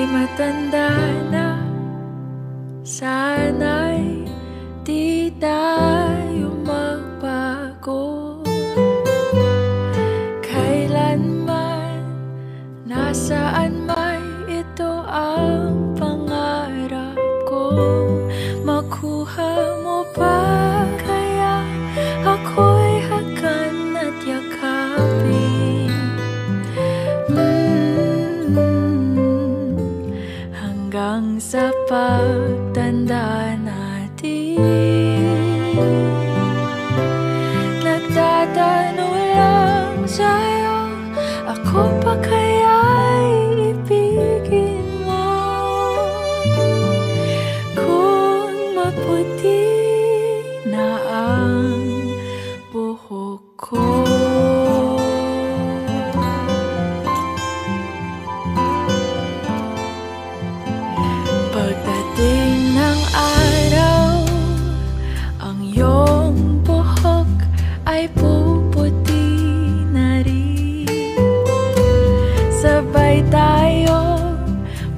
Matanda na, sana'y di tayo magbago. Kailanman, nasaan may ito ang pangarap ko. Makuha mo ba kaya ako'y hagan at yakapin? Hanggang sa pagtanda natin, nagtatanong lang sa'yo, ako pa kaya'y ibigin mo? Kung maputi na ang buhok ko, pagdating ng araw, ang iyong buhok ay puputi na rin. Sabay tayo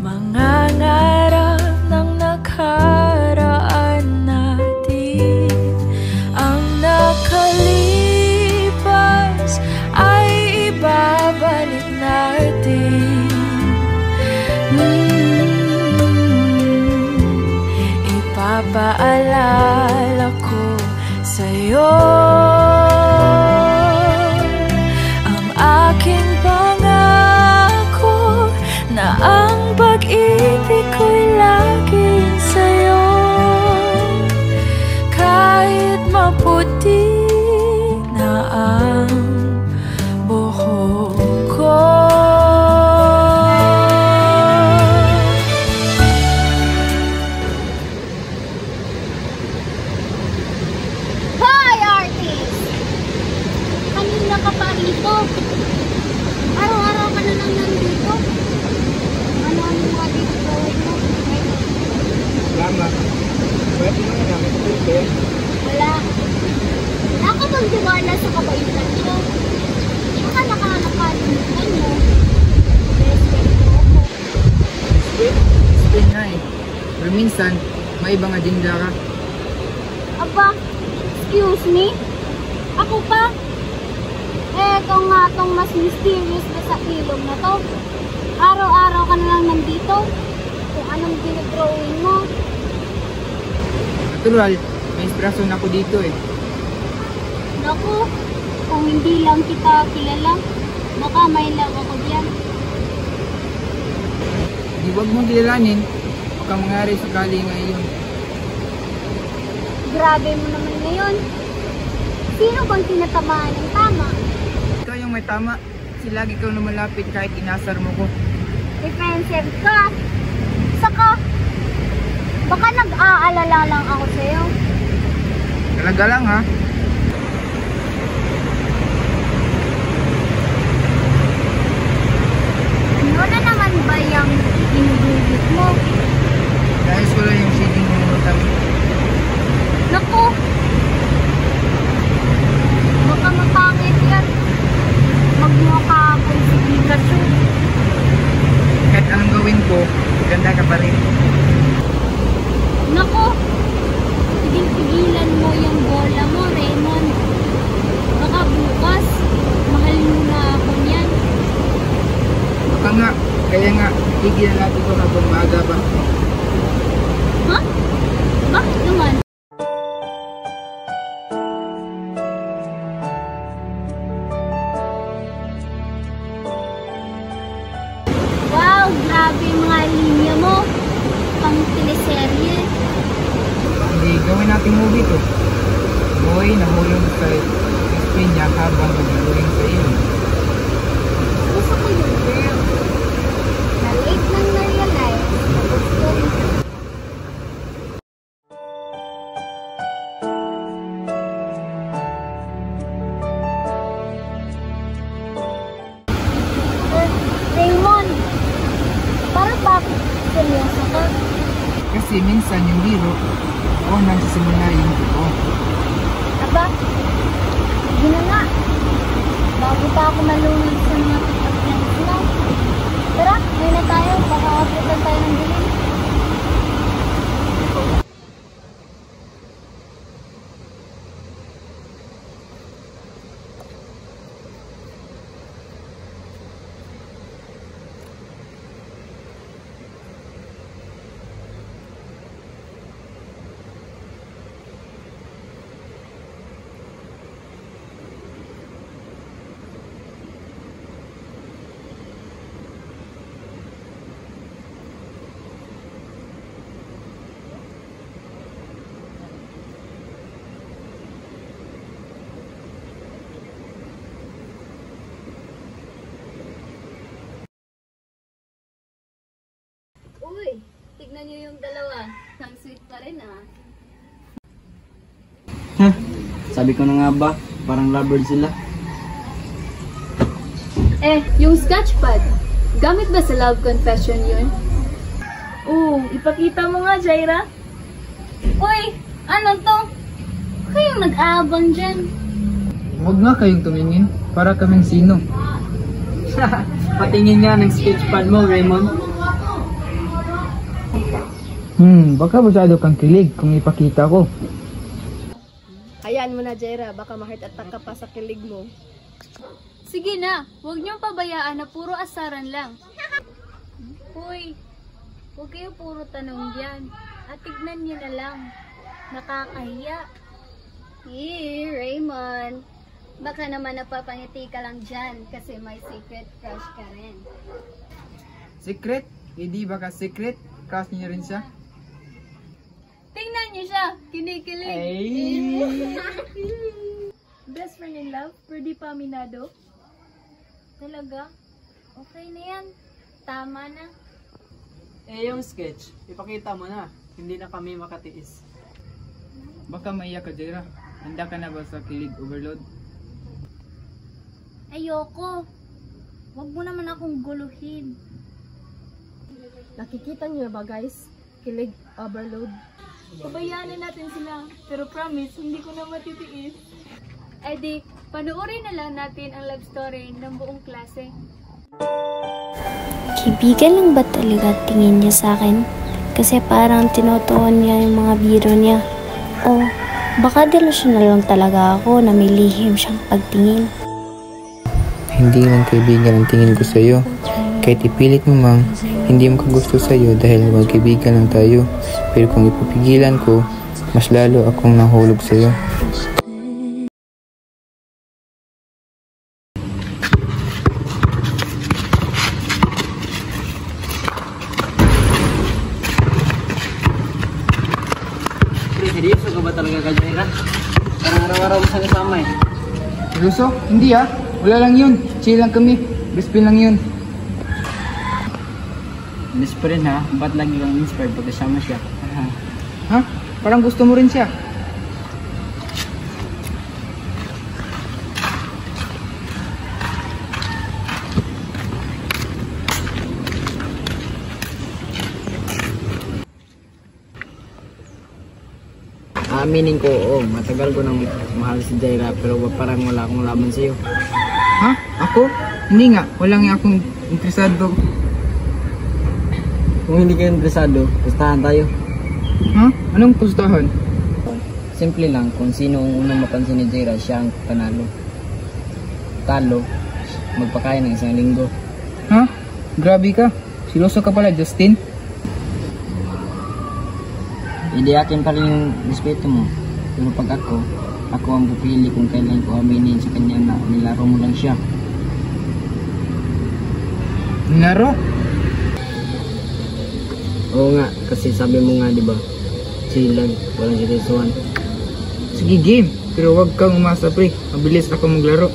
mangangarap ng nakaraan natin. Ang nakalipas ay ibabalik natin. Ipapaalala ko sa'yo ang aking pangako na ang pag-ibig ko'y laging sa'yo. Kahit maputi na ang buhok ko. Ka pa rito. Araw-araw ka na lang nandito. Ano ang mga dito gawin mo? Salamat. Pwede mo na namin ito. Wala. Wala ka bang diwala sa kabaitan ko? Baka nakakalimutan mo. Respect mo ako. Respect nga eh. Pero minsan, may ibang agenda ka. Aba, excuse me? Ako pa? Ito nga tong mas mysterious na sa ilong na to. Araw-araw ka na lang nandito. Kung anong dinodrawing mo. Natural, may inspirasyon ako dito eh. Naku, kung hindi lang kita kilala, baka may love ako diyan. Di wag mong kilalanin, baka mangyari sakali ngayon. Grabe mo naman ngayon. Sino bang tinatamaan ng tama? Ikaw yung may tama, kasi lagi kang lumalapit kahit inasar mo ko. Defensive ka. Saka, baka nag-aalala lang ako sa'yo. Talaga lang ha? Ano na naman ba yung inugugit mo? Dahil wala yung CD mo utang. Naku! Baka mapangit yan. Magmukha akong signation. Kahit anong gawin ko, ganda ka pa rin. Naku! Tigil-tigilan mo yung bola mo, Raymond. Baka bukas, mahal mo na ako niyan. Baka nga, kaya nga, tigil na natin ito habang maaga pa. Ha? Bakit naman? Wow, grabe yung mga linya mo. Pang teleserye. Hindi, gawin natin movie to. Boy, nahulog sa screen niya habang nag-drawing sa iyo. Gusto ko yun, girl. Na late nang na-realize. Kasi minsan yung biro, o nagsisimula yung totoo. Aba, sige na nga. Bago pa ako malunod sa mga TikTok na ito. Tara, ngayon na tayo. Baka upload lang tayo ng bilin. Uy, tignan niyo yung dalawa. Ang sweet pa rin ah. Ha? Sabi ko na nga ba, parang lovebird sila. Yung sketchpad, gamit ba sa love confession yun? Oo, ipakita mo nga, Jaira. Uy, ano to? Kayong nag-aabang dyan. Huwag nga kayong tumingin, para kaming sino. Patingin nga ng sketchpad mo, Raymond. Baka masyado kang kilig kung ipakita ko. Hayaan mo na, Jaira. Baka ma-heart attack ka pa sa kilig mo. Sige na, huwag niyong pabayaan na puro asaran lang. Uy, huwag kayo puro tanong yan. At tignan niyo na lang. Nakakahiya. Raymond. Baka naman napapangiti ka lang dyan kasi may secret crush ka rin. Secret? Hindi baka secret? Crush niyo rin siya? Tingnan niyo siya, kinikilig. Best friend in love? Pero di pa aminado? Talaga? Okay na yan. Tama na. Yung sketch, ipakita mo na. Hindi na kami makatiis. Baka maiyak ka, Jaira. Handa ka na ba sa kilig overload? Ayoko. Huwag mo naman akong guluhin. Nakikita niyo ba, guys? Kilig overload. Pabayaan na natin sila. Pero promise, hindi ko na matitiis. Di, panoorin na lang natin ang love story ng buong klase. Kaibigan lang ba talaga tingin niya sa akin? Kasi parang tinutuon niya yung mga biro niya. O baka delusional lang talaga ako na may lihim siyang pagtingin. Hindi lang kaibigan ang tingin ko sa'yo. Kahit ipilit mo mang, hindi mo kagusto sa'yo dahil magkaibigan lang tayo. Pero kung ipapigilan ko, mas lalo akong nahulog sa'yo. Seryoso ka ba talaga ka, Jaira? Parang araw-araw mo sa kasama eh. Seryoso? Hindi ah. Wala lang yun. Chill lang kami. Best friend lang yun. Best friend ha? Ba't lagi kang inspired pag kasama siya? Ha? Parang gusto mo rin siya. Aaminin ko, oo. Matagal ko nang mahal si Jaira pero parang wala akong laban sa'yo. Ha? Ako? Hindi nga. Wala nga akong interesado. Kung hindi ka interesado, pustahan tayo. Ha? Anong pustahan? Simple lang, kung sino ang unang mapansin ni Jaira, siya ang panalo. Talo, magpakain ng 1 linggo. Ha? Grabe ka. Siloso ka pala, Justin. Hindi akin pa rin yung respeto mo. Pero pag ako ang pupili kung kailan ko aminin sa kanya na nilaro mo lang siya. Naro? Oo nga, kasi sabi mo nga, di ba? Chill lang, walang seryosohan. Sige, game. Pero wag kang umasa, pre. Mabilis ako maglaro.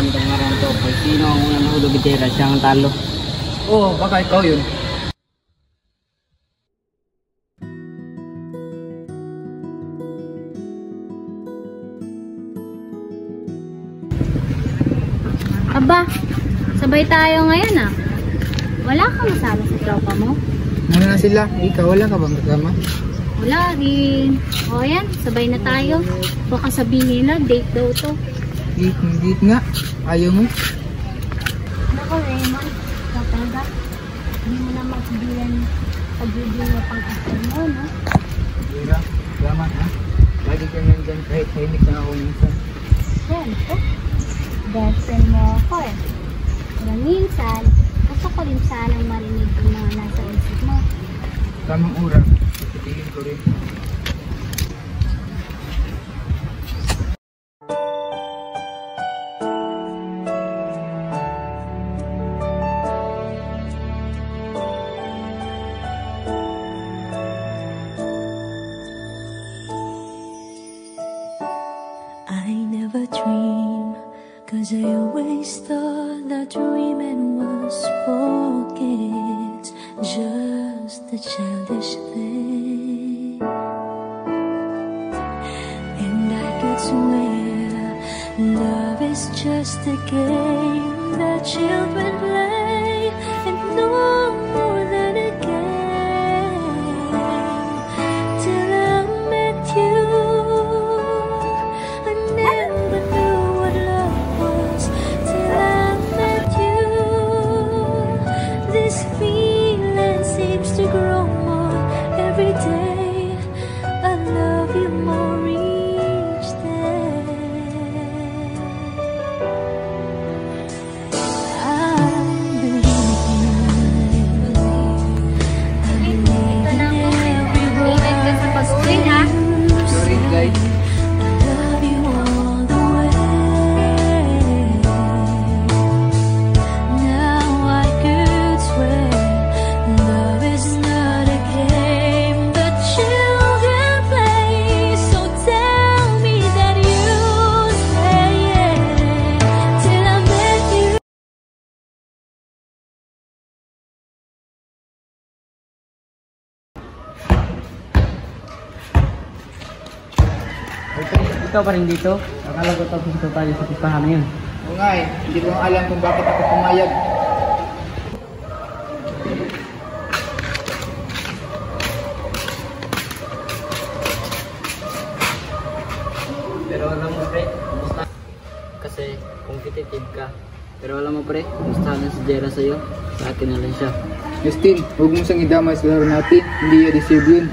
naman itong ngaran to. Pag sino ang unang nahulog ni Jera, siya ang talo. Oo, baka ikaw yun. Aba, sabay tayo ngayon ah. Wala kang kasama sa tropa mo? Ano na sila? Ikaw, wala ka bang kasama? Wala rin. O yan, sabay na tayo. Baka sabihin nila, date daw to. Git nga. Ayaw mo? Nako Raymond, talaga. Hindi mo na magsabihan pag-ibig mo pang after mo, no? Jera, salamat ha. Lagi ka nandyan kahit tahimik na ako minsan. Siyempre, best friend mo ako eh. Pero minsan, gusto ko rin sanang marinig yung mga nasa isip mo. Tamang oras, sasabihin ko rin. I never dream, 'cause I always thought that dreaming was for kids, just a childish thing. And I could swear love is just a game that children play, and no more than a game. Till I met you, I never knew what love was. Till I met you, this feeling seems to grow more every day. I love you more each day. I believe in every word you Sorry guys. say. I love you all the way. Now I could swear love is not a game that children play. So tell me that you stay till I met you. Ikaw pa rin dito? Akala ko tapos ito tayo sa pistahan na yun. Oo nga eh, hindi ko nga alam kung bakit ako pumayag. Pero alam mo pre, kumusta? Kasi competitive ka. Pero alam mo pre, kumusta na si Jera sa'yo? Sa akin na lang siya. Justin, huwag mo siyang idamay sa laro natin. Hindi niya deserve yun.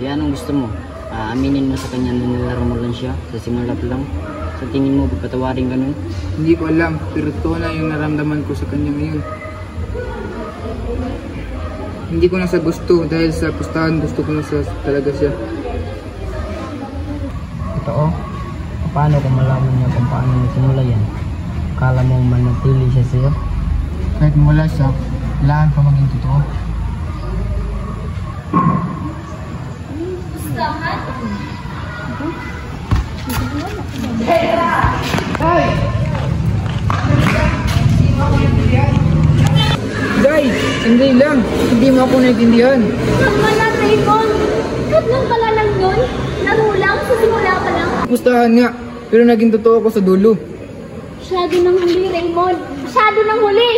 Yan ang gusto mo. Aaminin mo sa kanya na nilaro mo lang siya sa simula pa lang. Sa tingin mo, pagpatawarin ka nun? Hindi ko alam, pero totoo na yung naramdaman ko sa kanya ngayon. Hindi ko na sa gusto dahil sa pustahan gusto ko na sa talaga siya. Totoo? Paano kung malaman niya kung paano nagsimula yan? Akala mo manatili siya sa'yo? Kahit wala siya, kailangan pa maging totoo. Guys, hindi lang. Hindi mo ako naintindihan. Wala, Raymond. Kat lang pala lang yun. Laro lang, sa simula pa lang. Pustahan nga, pero naging totoo ako sa dulo. Masyado nang huli, Raymond. Masyado nang huli.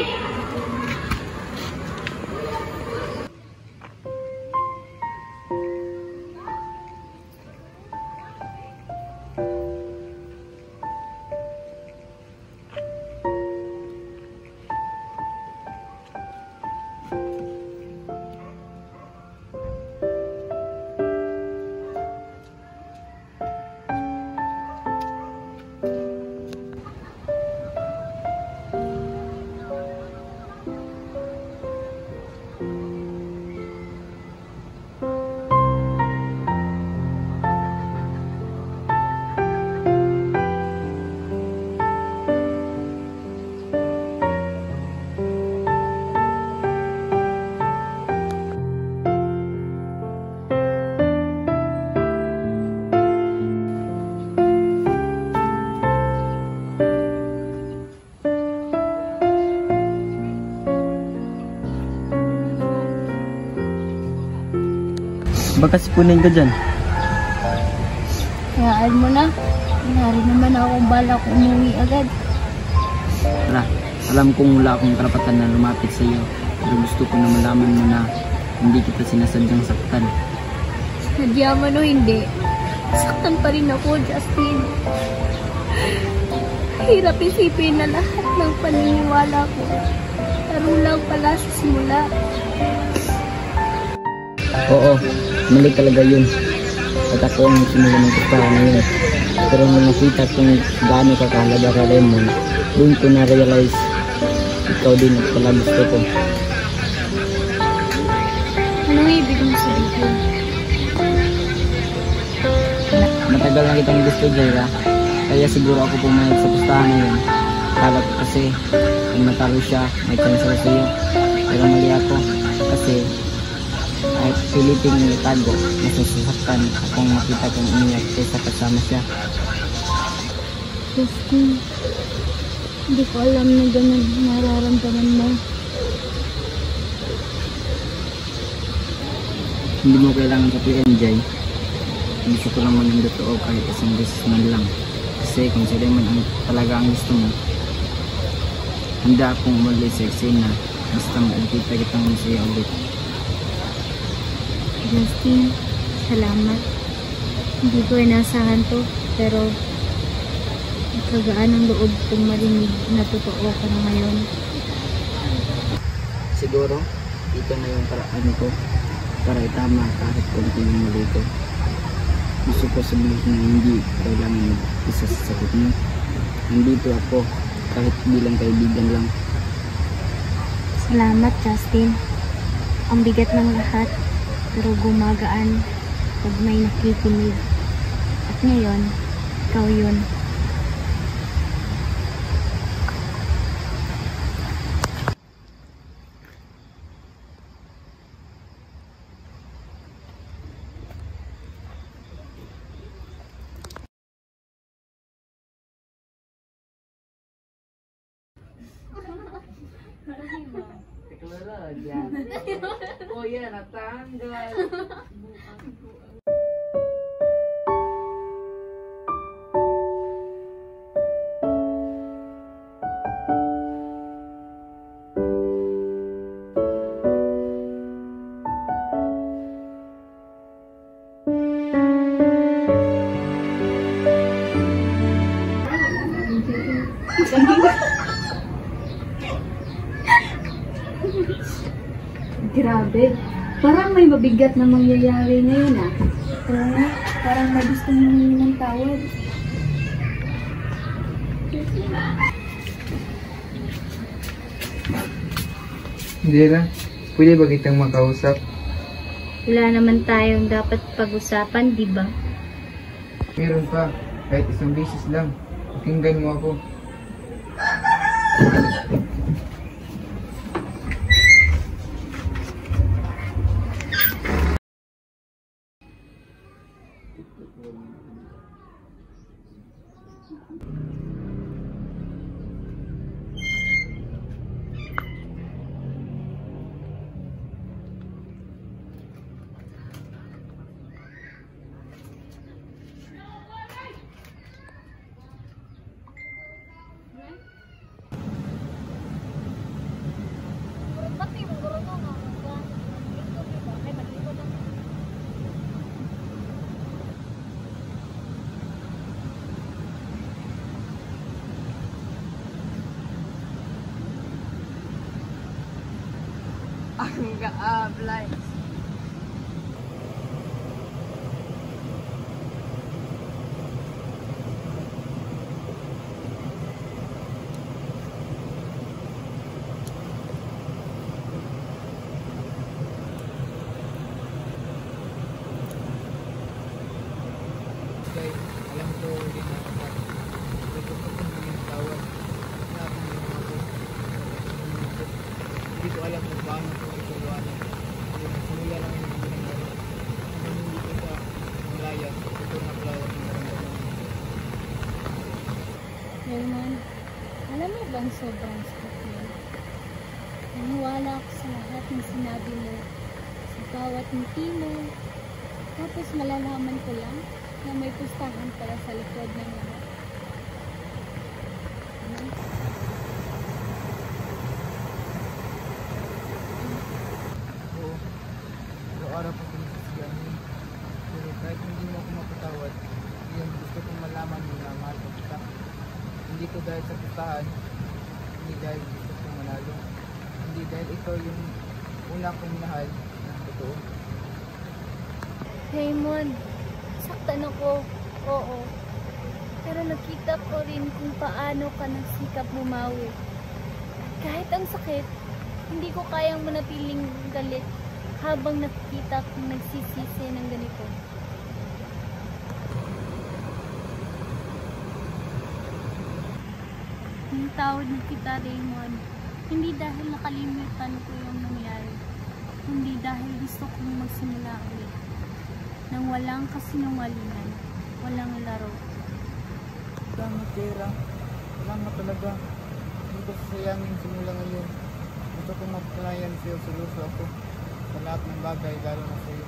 Baka sipunin ka dyan. Hayaan mo na. Nari naman akong balak umuwi agad. Tara, alam kong wala akong karapatan na lumapit sa iyo. Pero gusto ko na malaman mo na hindi kita sinasadyang saktan. Sadya man o hindi, saktan pa rin ako, Justin. Hirap isipin na lahat ng paniniwala ko. Laro lang pala sa simula. Oo, mali talaga yun. At ako ang simula ng kustahan na yun. Pero nung nakita kong gaano kakahalaga ka Raymond, doon ko na-realize ikaw din at pala gusto ko. Anong ibig mo sabihin? Matagal na kitang gusto, Jaira. Kaya siguro ako pumayag sa pustahan na yun. Kala ko kasi kung matalo siya, may chance ako sa iyo. Pero mali ako kasi kahit pilitin ng itago, masusasaktan akong makita kong umiyak kaysa kasama siya. Justin, hindi ko alam na ganun nararamdaman mo. Hindi mo kailangan kapiin, Jay. Gusto ko lang maging totoo kahit isang beses man lang. Kasi kung si Raymond ang talaga ang gusto mo, handa akong umalis sa eksena basta makikita kitang masaya ulit. Justin, salamat. Hindi ko inasahan to, pero kagaan ang loob kong marinig na totoo ka na ngayon. Siguro, ito na yung paraan ko para itama kahit konti yung mali ko. Gusto ko sabihin na hindi kailangan mag-isa sa sakit mo. Nandito ako kahit bilang kaibigan lang. Salamat, Justin. Ang bigat ng lahat, pero gumagaan pag may nakikinig. At ngayon, ikaw yun. Oh yan, natanggal. Grabe. Parang may mabigat na mangyayari ngayon ah. Oo, parang may gusto humingi ng tawad. Jera, pwede ba kitang makausap? Wala naman tayong dapat pag-usapan, di ba? Meron pa, kahit isang beses lang. Pakinggan mo ako. Ang gaablay. Guys, alam ko hindi na dapat. Ito ko kung maging tawad. Na ako yung ako. Hindi ko alam kung paano ko ito iwanan. Simula lang yung ginagawa. Kung hindi ko siya malaya, ito na pala yung naramdaman. Raymond, alam mo bang sobrang sakit mo? Naniwala ako sa lahat ng sinabi mo. Sa bawat ngiti mo, Tapos malalaman ko lang na may pustahan pala sa likod ng lahat. Oo. Araw-araw po pinasasyan mo. Pero kahit hindi mo ako mapatawad, yun gusto kong malaman mo na mahal ko kita. Hindi ko dahil sa pustahan, hindi dahil gusto kong manalo. Hindi dahil ikaw yung una kong minahal ng totoo. Raymond, saktan ako. Oo. Pero nakita ko rin kung paano ka nagsikap bumawi. Kahit ang sakit, hindi ko kayang manatiling galit habang nakikita kong nagsisisi ng ganito. Tawad na kita, Raymond. Hindi dahil nakalimutan ko yung nangyari. Hindi dahil gusto kong magsimula ulit. Nang walang kasinungalingan, walang laro. Salamat, Kera. Salamat talaga. Hindi ko sasayangin simula ngayon. Gusto kong mapatunayan sa'yo seryoso ako sa lahat ng bagay, lalo na sa'yo.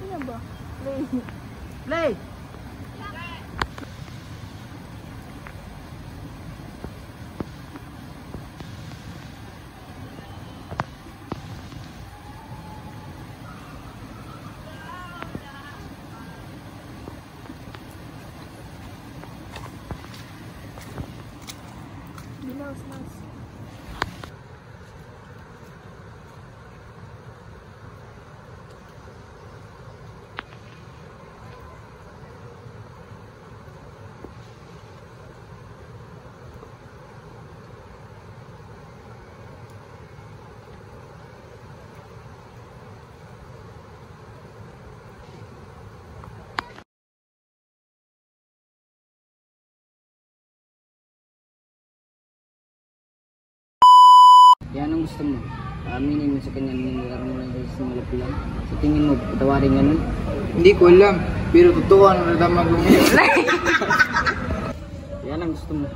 Ano ba? Play! Yan ang gusto mo. Aminin mo sa kanya na nilalaro mo lang sa simula pa lang. Sa tingin mo, patawarin ganun? Hindi ko alam, pero totoo ang nararamdaman ko ngayon. Yan ang gusto mo.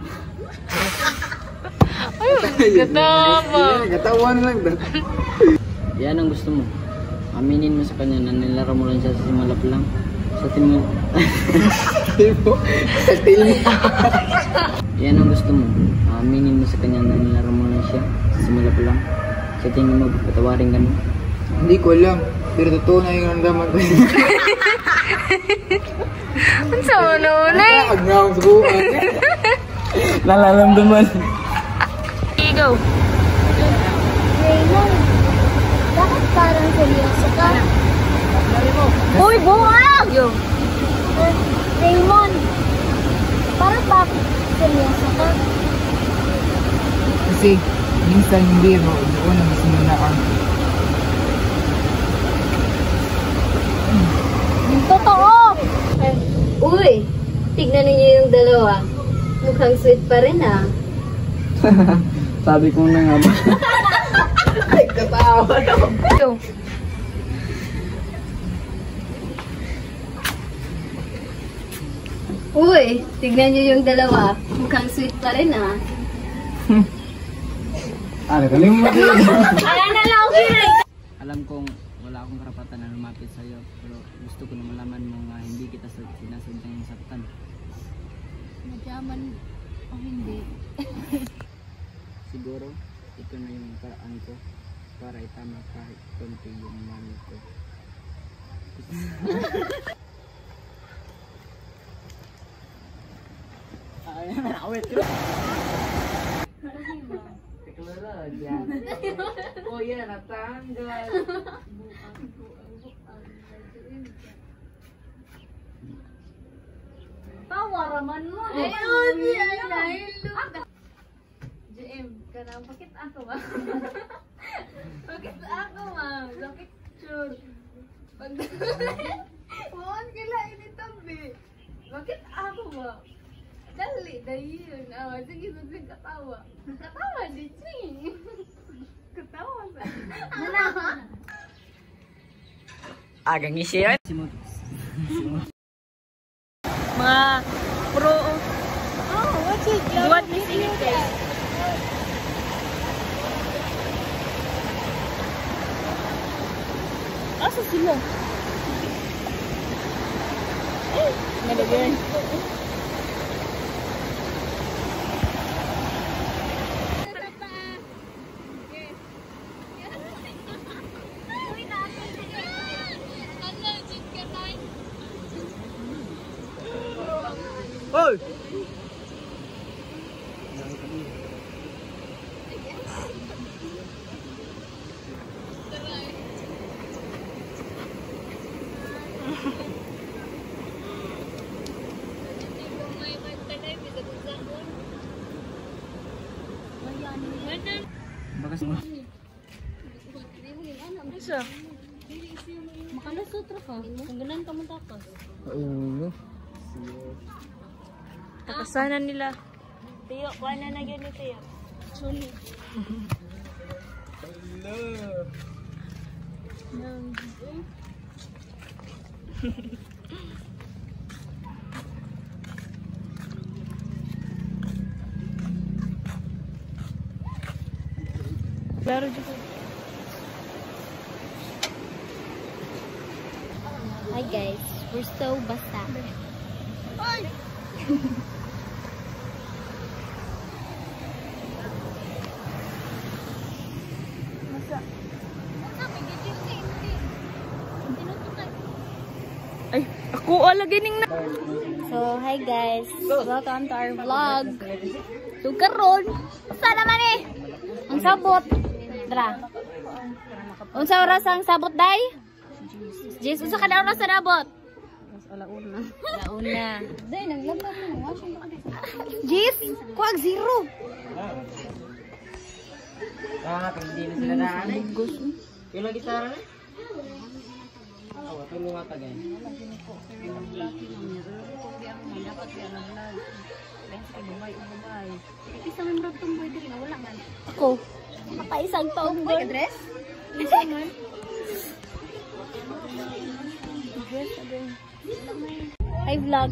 Katawan lang ba? Yan ang gusto mo. Aminin mo sa kanya na nilalaro mo lang siya sa simula pa lang. Sa tingin mo. Sa tingin mo. Yan ang gusto mo. Aminin mo sa kanya na nilalaro mo lang siya sa simula pa lang. Sa tingin mo, patawarin ganun? Hindi ko alam, pero totoo na yung nararamdaman ko. Ang sama na unay. Huwag na akong subukan. Nalaramdaman. Go. Raymond, bakit parang seryoso ka? Uy, buwag! Yo. Raymond, parang bakit seryoso ka? Kasi, minsan hindi mo, doon ang simulaan. Totoo! Uy, tignan ninyo yung dalawa. Mukhang sweet pa rin ah. Sabi ko na nga ba? Ay, katawa naman. Yo. Uy, tignan nyo yung dalawa. Mukhang sweet pa rin ah. Nakalimutan ko yun. Ayan na lang, okay. Alam kong wala akong karapatan na lumapit sa iyo, pero gusto ko na malaman mo nga hindi kita sinasadyang saktan. Nadyaman o hindi. Siguro, ito na yung paraan ko para itama kahit konti yung mami ko. Wait, oh yan, natanggal. Tawa raman mo. Ayun, JM, kanang bakit ako ba? Bakit ako ba? Bakit sure? Huwag kila ini tabi. Bakit ako ba? Dali, dayon. Sige, sige, katawa. Katawa, di ching. Katawa sa. Agang isiyan. Mga pro. Oh, what's it? What is it? Asa sila? Nalagyan. Hoy! Bagas mo. Isa. Makalasot ra ka. Hangganan ka mo takas. Oo. Takasanan nila. Tiyo, kuha na na yun ni Tiyo. Suli. Claro, dito. Hi guys, we're so basta. Ay, ako lagi ning na. So, hi guys. Welcome to our vlog. So, karon, sa naman eh? Ang sabot. Dra. Unsa oras ang sabot, day? Jis, unsa kada oras sa nabot? Alauna. Day, naglabas mo. Jis, kuwag zero. Hindi na sila daan. Yung nag-gitara na? Oo, tulungan ka ganyan. Isang member tong boy diri nga wala man. Ako. Makaisang taong boy. Address? Isa man. Hi vlog.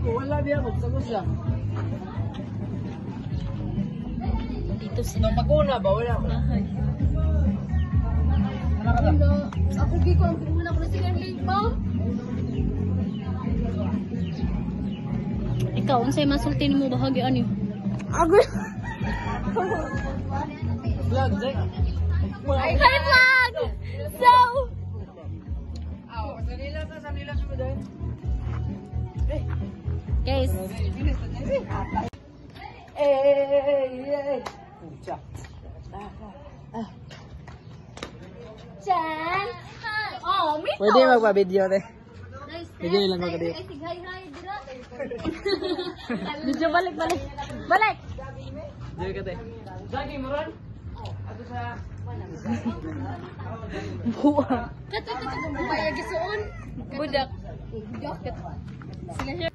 Wala diya, magsagos lang. Dito sila. Napaguna ba? Wala ko. Ako di ko ang pinuna ko na sila late ba? Ikaw, unsay masulti nimo bahagi ani? Vlog, Zek. Hi vlog. So, Sanila ka mo dahil. guys, Pucha. Chan. Oh, me. Pwede magpa-video te. Video lang ko kadi. Video balik. Balik. Video ka te. Lagi mo ron? Ato sa Kato buhay gisuon. Budak. Sila siya.